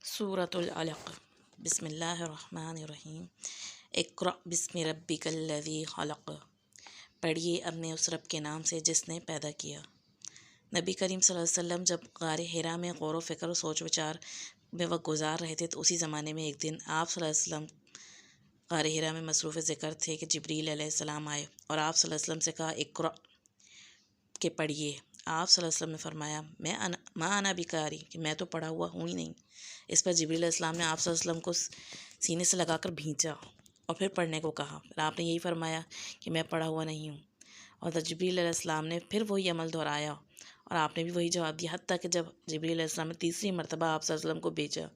سورۃ العلق۔ بسم اللہ الرحمن الرحیم۔ اقرأ بسم ربک الذی خلق، پڑھیے اپنے اس رب کے نام سے جس نے پیدا کیا۔ نبی کریم صلی اللہ علیہ وسلم جب غار حرا میں غور و فکر و سوچ وچار میں وقت گزار رہے تھے تو اسی زمانے میں ایک دن آپ صلی اللہ علیہ وسلم غار حرا میں مصروف ذکر تھے کہ جبریل علیہ السلام آئے اور آپ صلی اللہ علیہ وسلم سے کہا اقرأ کہ پڑھیے۔ آپ صلی اللہ علیہ وسلم نے فرمایا ما انا بقاری، کہ میں تو پڑھا ہوا ہوں ہی نہیں۔ اس پر جبریل علیہ السلام نے آپ صلی اللہ علیہ وسلم کو سینے سے لگا کر بھینچا اور پھر پڑھنے کو کہا۔ پھر آپ نے یہی فرمایا کہ میں پڑھا ہوا نہیں ہوں، اور جبریل علیہ السلام نے پھر وہی عمل دہرایا اور آپ نے بھی وہی جواب دیا، حتیٰ کہ جب جبریل علیہ السلام نے تیسری مرتبہ آپ صلی اللہ علیہ وسلم کو بھیجا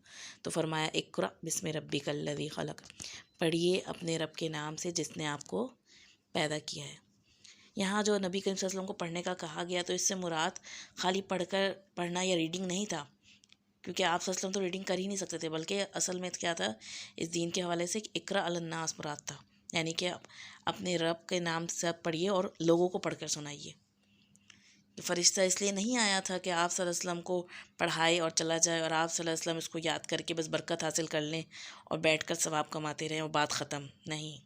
تو فرمایا اقرأ بسم ربک الذی خلق، پڑھیے اپنے رب کے نام سے جس نے آپ کو پیدا کیا ہے۔ یہاں جو نبی کریم صلی اللہ علیہ وسلم کو پڑھنے کا کہا گیا تو اس سے مراد خالی پڑھنا یا ریڈنگ نہیں تھا، کیونکہ آپ صلی اللہ علیہ وسلم تو ریڈنگ کر ہی نہیں سکتے تھے، بلکہ اصل میں کیا تھا، اس دین کے حوالے سے اقرأ علی الناس مراد تھا، یعنی کہ اپنے رب کے نام سے آپ پڑھیے اور لوگوں کو پڑھ کر سنائیے۔ فرشتہ اس لیے نہیں آیا تھا کہ آپ صلی اللہ علیہ وسلم کو پڑھائے اور چلا جائے اور آپ صلی اللہ علیہ وسلم اس کو یاد کر کے بس برکت حاصل کر لیں اور بیٹھ کر ثواب کماتے رہیں اور بات ختم نہیں۔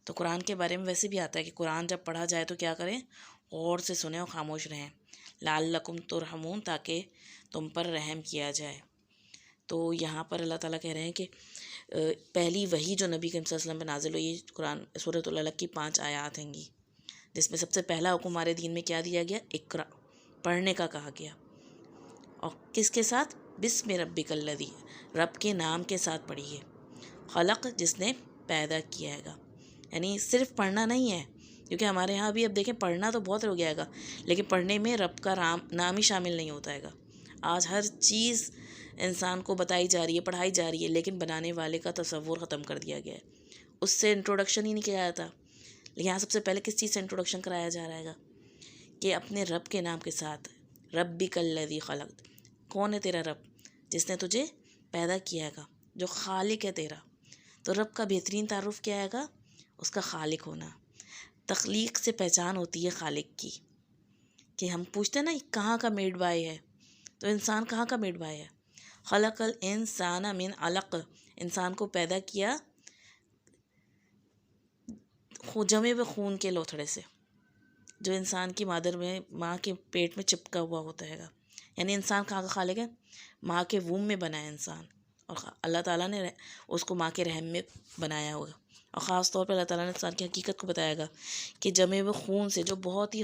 تو قرآن کے بارے میں ویسے بھی آتا ہے کہ قرآن جب پڑھا جائے تو کیا کریں، غور سے سنیں اور خاموش رہیں، لعلکم ترحمون، تاکہ تم پر رحم کیا جائے۔ تو یہاں پر اللہ تعالیٰ کہہ رہے ہیں کہ پہلی وحی جو نبی کریم صلی اللہ علیہ وسلم پہ نازل ہوئی، یہ قرآن سورۃ العلق کی 5 آیات ہیں گی، جس میں سب سے پہلا حکم ہمارے دین میں کیا دیا گیا، اقرأ، پڑھنے کا کہا گیا، اور کس کے ساتھ، بسم ربک الذی، رب کے نام کے ساتھ پڑھیے، خلق، جس نے پیدا کیا ہے گا، یعنی صرف پڑھنا نہیں ہے، کیونکہ ہمارے ہاں بھی اب دیکھیں پڑھنا تو بہت ہو گیا گا، لیکن پڑھنے میں رب کا نام ہی شامل نہیں ہوتا ہے گا۔ آج ہر چیز انسان کو بتائی جا رہی ہے، پڑھائی جا رہی ہے، لیکن بنانے والے کا تصور ختم کر دیا گیا ہے، اس سے انٹروڈکشن ہی نہیں کیا جاتا۔ لیکن یہاں سب سے پہلے کس چیز سے انٹروڈکشن کرایا جا رہا ہے گا، کہ اپنے رب کے نام کے ساتھ، ربک الذی خلق، کون ہے تیرا رب، جس نے تجھے پیدا کیا گا، جو خالق ہے تیرا۔ تو رب کا بہترین تعارف کیا ہے گا، اس کا خالق ہونا۔ تخلیق سے پہچان ہوتی ہے خالق کی، کہ ہم پوچھتے ہیں نا کہاں کا میڈ بائی ہے، تو انسان کہاں کا میڈ بائی ہے، خلق الانسان من علق، انسان کو پیدا کیا جمے ہوئے خون کے لوتھڑے سے، جو انسان کی ماں کے پیٹ میں چپکا ہوا ہوتا ہے گا، یعنی انسان کہاں کا خالق ہے، ماں کے ووم میں بنا ہے انسان، اور اللہ تعالیٰ نے اس کو ماں کے رحم میں بنایا ہوگا، اور خاص طور پہ اللہ تعالیٰ نے انسان کی حقیقت کو بتایا گا کہ جمے ہوئے خون سے، جو بہت ہی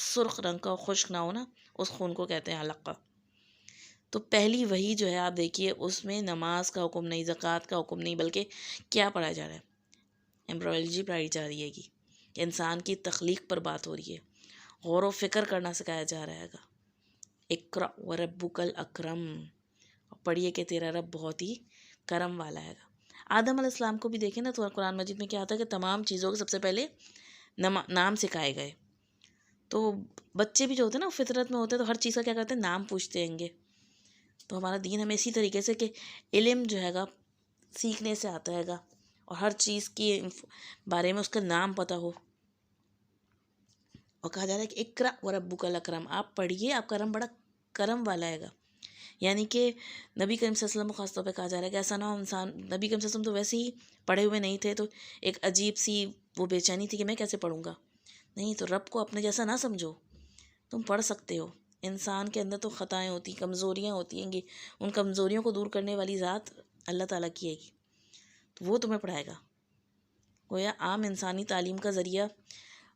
سرخ رنگ کا خشک نہ ہو نا، اس خون کو کہتے ہیں علقہ۔ تو پہلی وحی جو ہے آپ دیکھیے، اس میں نماز کا حکم نہیں، زکوٰۃ کا حکم نہیں، بلکہ کیا پڑھایا جا رہا ہے، ایمبرولوجی پڑھائی جا رہی ہے گی، کہ انسان کی تخلیق پر بات ہو رہی ہے، غور و فکر کرنا سکھایا جا رہا ہے گا۔ اقرأ وربک الاکرم، پڑھیے کہ تیرا رب بہت ہی کرم والا ہے گا۔ آدم علیہ السلام کو بھی دیکھیں نا تو قرآن مجید میں کیا آتا ہے کہ تمام چیزوں کے سب سے پہلے نام سکھائے گئے۔ تو بچے بھی جو ہوتے ہیں نا فطرت میں ہوتے ہیں تو ہر چیز کا کیا کرتے ہیں، نام پوچھتے ہیں گے۔ تو ہمارا دین ہمیں اسی طریقے سے کہ علم جو ہے گا سیکھنے سے آتا ہے گا، اور ہر چیز کے بارے میں اس کا نام پتہ ہو، اور کہا جا رہا ہے کہ اقرأ وربک الاکرم، آپ پڑھیے، آپ کا رب بڑا کرم والا ہے گا، یعنی کہ نبی کریم صلی اللہ علیہ وسلم کو خاص طور پہ کہا جا رہا ہے کہ ایسا نہ ہو انسان، نبی کریم صلی اللہ علیہ وسلم تو ویسے ہی پڑھے ہوئے نہیں تھے، تو ایک عجیب سی وہ بے چینی تھی کہ میں کیسے پڑھوں گا، نہیں، تو رب کو اپنے جیسا نہ سمجھو، تم پڑھ سکتے ہو، انسان کے اندر تو خطائیں ہوتی، کمزوریاں ہوتی ہیں گی، ان کمزوریوں کو دور کرنے والی ذات اللہ تعالیٰ کی ہے گی، تو وہ تمہیں پڑھائے گا۔ گویا عام انسانی تعلیم کا ذریعہ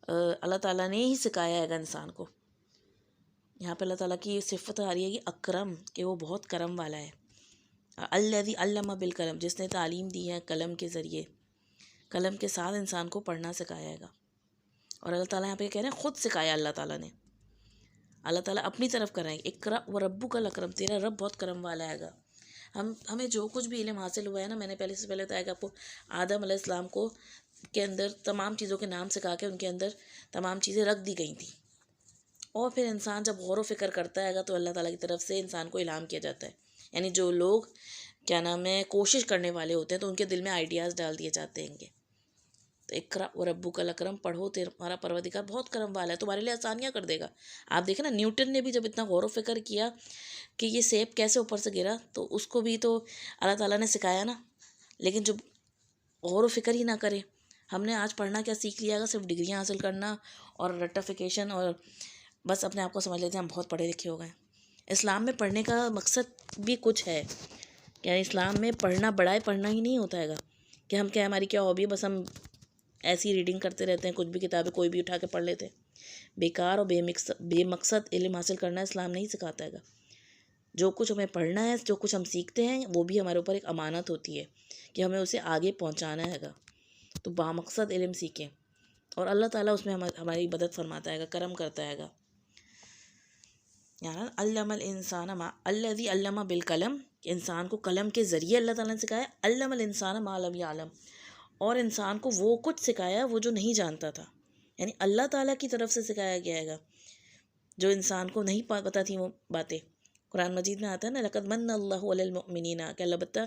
اللہ تعالیٰ نے ہی سکھایا ہے گا انسان کو۔ یہاں پہ اللہ تعالیٰ کی صفت آ رہی ہے کہ اکرم، کہ وہ بہت کرم والا ہے۔ الذی علم بالقلم، جس نے تعلیم دی ہے قلم کے ذریعے، قلم کے ساتھ انسان کو پڑھنا سکھایا گا، اور اللہ تعالیٰ یہاں پہ کہہ رہے ہیں خود سکھایا اللہ تعالیٰ نے، اللہ تعالیٰ اپنی طرف کر رہے ہیں، اقرأ وربک الاکرم، تیرا رب بہت کرم والا ہے گا۔ ہمیں جو کچھ بھی علم حاصل ہوا ہے نا، میں نے پہلے سے پہلے بتایا کہ آپ کو آدم علیہ السلام کو کے اندر تمام چیزوں کے نام سکھا کے ان کے اندر تمام چیزیں رکھ دی گئی تھیں، اور پھر انسان جب غور و فکر کرتا ہے گا تو اللہ تعالیٰ کی طرف سے انسان کو الہام کیا جاتا ہے، یعنی جو لوگ کیا نام ہے کوشش کرنے والے ہوتے ہیں تو ان کے دل میں آئیڈیاز ڈال دیے جاتے ہیں گے، تو اقرا و ربک الاکرم، پڑھو، تمہارا پروردگار بہت کرم والا ہے، تمہارے لیے آسانیاں کر دے گا۔ آپ دیکھیں نا، نیوٹن نے بھی جب اتنا غور و فکر کیا کہ یہ سیب کیسے اوپر سے گرا، تو اس کو بھی تو اللہ تعالیٰ نے سکھایا نا۔ لیکن جب غور و فکر ہی نہ کرے، ہم نے آج پڑھنا کیا سیکھ لیا گا، صرف ڈگریاں حاصل کرنا اور رٹیفیکیشن، اور بس اپنے آپ کو سمجھ لیتے ہیں ہم بہت پڑھے لکھے ہو گئے۔ اسلام میں پڑھنے کا مقصد بھی کچھ ہے، یعنی اسلام میں پڑھنا بڑائے پڑھنا ہی نہیں ہوتا ہے گا کہ ہم کیا، ہماری کیا ہابی ہے، بس ہم ایسی ریڈنگ کرتے رہتے ہیں، کچھ بھی کتابیں کوئی بھی اٹھا کے پڑھ لیتے ہیں۔ بیکار اور بے مقصد علم حاصل کرنا اسلام نہیں سکھاتا ہے گا۔ جو کچھ ہمیں پڑھنا ہے، جو کچھ ہم سیکھتے ہیں، وہ بھی ہمارے اوپر ایک امانت ہوتی ہے کہ ہمیں اسے آگے پہنچانا ہے گا۔ تو بامقصد علم سیکھیں اور اللہ تعالیٰ اس میں ہماری مدد فرماتا ہے گا، کرم کرتا ہے گا۔ یعنی علم الانسان ما الذی علم بالقلم، انسان کو قلم کے ذریعے اللہ تعالیٰ نے سکھایا۔ علم الانسان ما لم یعلم، اور انسان کو وہ کچھ سکھایا وہ جو نہیں جانتا تھا، یعنی اللہ تعالیٰ کی طرف سے سکھایا گیا ہے گا جو انسان کو نہیں پتہ تھی وہ باتیں۔ قرآن مجید میں آتا ہے نا، لقد من اللہ علی المؤمنین، کہ اللہ بتا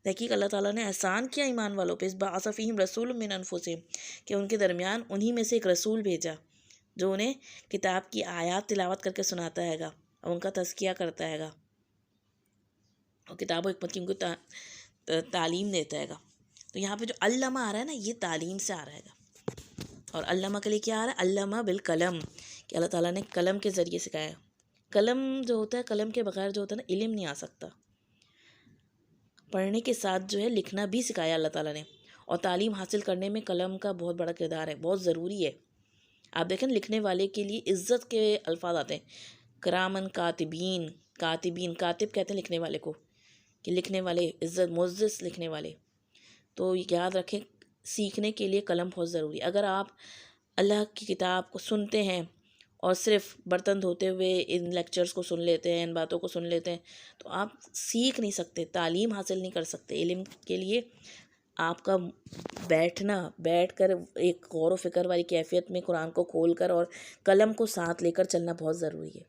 تحقیق اللہ تعالیٰ نے احسان کیا ایمان والوں پہ، اس بعث فیہم رسول من انفسہم، کہ ان کے درمیان انہی میں سے ایک رسول بھیجا جو انہیں کتاب کی آیات تلاوت کر کے سناتا ہے گا اور ان کا تزکیہ کرتا ہے گا اور کتاب و حکمت کی ان کو تعلیم دیتا ہے گا۔ تو یہاں پہ جو علامہ آ رہا ہے نا، یہ تعلیم سے آ رہا ہے گا، اور علامہ کے لیے کیا آ رہا ہے، علامہ بالقلم، کہ اللہ تعالیٰ نے قلم کے ذریعے سکھایا۔ قلم جو ہوتا ہے، قلم کے بغیر جو ہوتا ہے نا، علم نہیں آ سکتا۔ پڑھنے کے ساتھ جو ہے لکھنا بھی سکھایا اللہ تعالیٰ نے، اور تعلیم حاصل کرنے میں قلم کا بہت بڑا کردار ہے، بہت ضروری ہے۔ آپ دیکھیں لکھنے والے کے لیے عزت کے الفاظ آتے ہیں، کرامن کاتبین، کاتبین، کاتب کہتے ہیں لکھنے والے کو، کہ لکھنے والے، عزت معزز لکھنے والے۔ تو یاد رکھیں سیکھنے کے لیے قلم بہت ضروری ہے۔ اگر آپ اللہ کی کتاب کو سنتے ہیں اور صرف برتن دھوتے ہوئے ان لیکچرز کو سن لیتے ہیں، ان باتوں کو سن لیتے ہیں، تو آپ سیکھ نہیں سکتے، تعلیم حاصل نہیں کر سکتے۔ علم کے لیے آپ کا بیٹھ کر ایک غور و فکر والی کیفیت میں قرآن کو کھول کر اور قلم کو ساتھ لے کر چلنا بہت ضروری ہے۔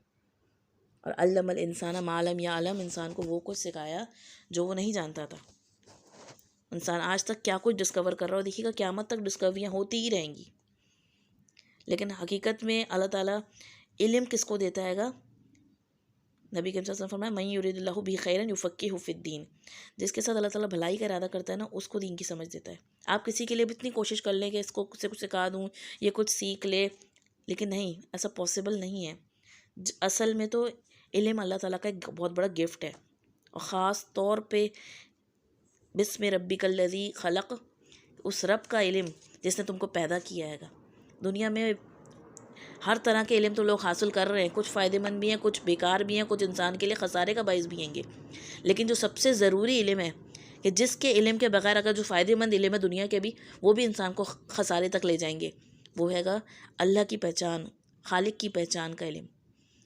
اور علم الانسان ما لم یعلم، انسان کو وہ کچھ سکھایا جو وہ نہیں جانتا تھا۔ انسان آج تک کیا کچھ ڈسکور کر رہا ہو، دیکھیے گا قیامت تک ڈسکوریاں ہوتی ہی رہیں گی، لیکن حقیقت میں اللہ تعالیٰ علم کس کو دیتا ہے گا؟ نبی کریم صلی اللہ علیہ وسلم فرمایا من یرید اللہ بہ خیرا یفقہہ فی الدین، جس کے ساتھ اللہ تعالیٰ بھلائی کا ارادہ کرتا ہے نا، اس کو دین کی سمجھ دیتا ہے۔ آپ کسی کے لیے بھی اتنی کوشش کر لیں کہ اس کو سے کچھ سکھا دوں، یہ کچھ سیکھ لے، لیکن نہیں، ایسا پاسبل نہیں ہے۔ اصل میں تو علم اللہ تعالیٰ کا ایک بہت بڑا گفٹ ہے، اور خاص طور پہ بسم ربک الذی خلق، اس رب کا علم جس نے تم کو پیدا کیا ہے گا۔ دنیا میں ہر طرح کے علم تو لوگ حاصل کر رہے ہیں، کچھ فائدہ مند بھی ہیں، کچھ بیکار بھی ہیں، کچھ انسان کے لیے خسارے کا باعث بھی ہیں گے، لیکن جو سب سے ضروری علم ہے، کہ جس کے علم کے بغیر اگر جو فائدہ مند علم ہے دنیا کے بھی، وہ بھی انسان کو خسارے تک لے جائیں گے، وہ ہے گا اللہ کی پہچان، خالق کی پہچان کا علم،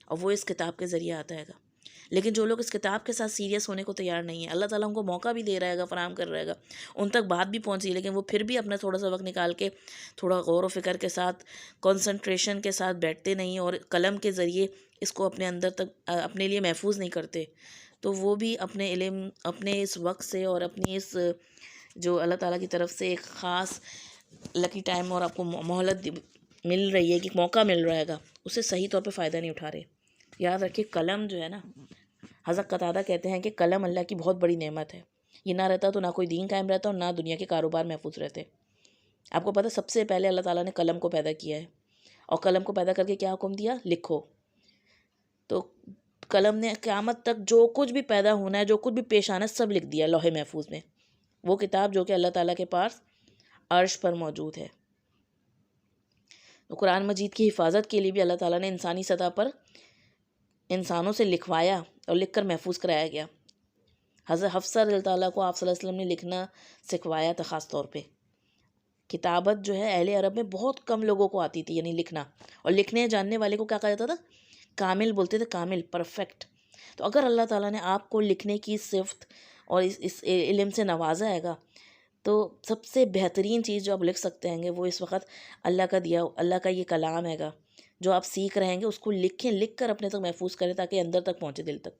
اور وہ اس کتاب کے ذریعے آتا ہے گا۔ لیکن جو لوگ اس کتاب کے ساتھ سیریس ہونے کو تیار نہیں ہیں، اللہ تعالیٰ ان کو موقع بھی دے رہے گا، فراہم کر رہے گا، ان تک بات بھی پہنچی، لیکن وہ پھر بھی اپنا تھوڑا سا وقت نکال کے تھوڑا غور و فکر کے ساتھ، کنسنٹریشن کے ساتھ بیٹھتے نہیں اور قلم کے ذریعے اس کو اپنے اندر تک اپنے لیے محفوظ نہیں کرتے، تو وہ بھی اپنے علم، اپنے اس وقت سے اور اپنی اس جو اللہ تعالیٰ کی طرف سے ایک خاص لکی ٹائم اور آپ کو مہلت مل رہی ہے، کہ موقع مل رہا ہے گا، اسے صحیح طور پہ فائدہ نہیں اٹھا رہے۔ یاد رکھیے قلم جو ہے نا، حضرت قتادہ کہتے ہیں کہ قلم اللہ کی بہت بڑی نعمت ہے، یہ نہ رہتا تو نہ کوئی دین قائم رہتا اور نہ دنیا کے کاروبار محفوظ رہتے۔ آپ کو پتہ سب سے پہلے اللہ تعالیٰ نے قلم کو پیدا کیا ہے، اور قلم کو پیدا کر کے کیا حکم دیا؟ لکھو۔ تو قلم نے قیامت تک جو کچھ بھی پیدا ہونا ہے، جو کچھ بھی پیش آنا ہے، سب لکھ دیا لوح محفوظ میں، وہ کتاب جو کہ اللہ تعالیٰ کے پاس عرش پر موجود ہے۔ تو قرآن مجید کی حفاظت کے لیے بھی اللہ تعالیٰ نے انسانی سطح پر انسانوں سے لکھوایا اور لکھ کر محفوظ کرایا گیا۔ حضرت حفصہ رضی اللہ تعالیٰ کو آپ صلی اللہ علیہ وسلم نے لکھنا سکھوایا تھا خاص طور پہ۔ کتابت جو ہے اہل عرب میں بہت کم لوگوں کو آتی تھی، یعنی لکھنا، اور لکھنے جاننے والے کو کیا کہا جاتا تھا؟ کامل بولتے تھے، کامل، پرفیکٹ۔ تو اگر اللہ تعالیٰ نے آپ کو لکھنے کی صفت اور اس علم سے نوازا ہے گا، تو سب سے بہترین چیز جو آپ لکھ سکتے ہیں گے وہ اس وقت اللہ کا دیا، اللہ کا یہ کلام ہے گا، جو آپ سیکھ رہے ہیں گے اس کو لکھیں، لکھ کر اپنے تک محفوظ کریں تاکہ اندر تک پہنچے، دل تک۔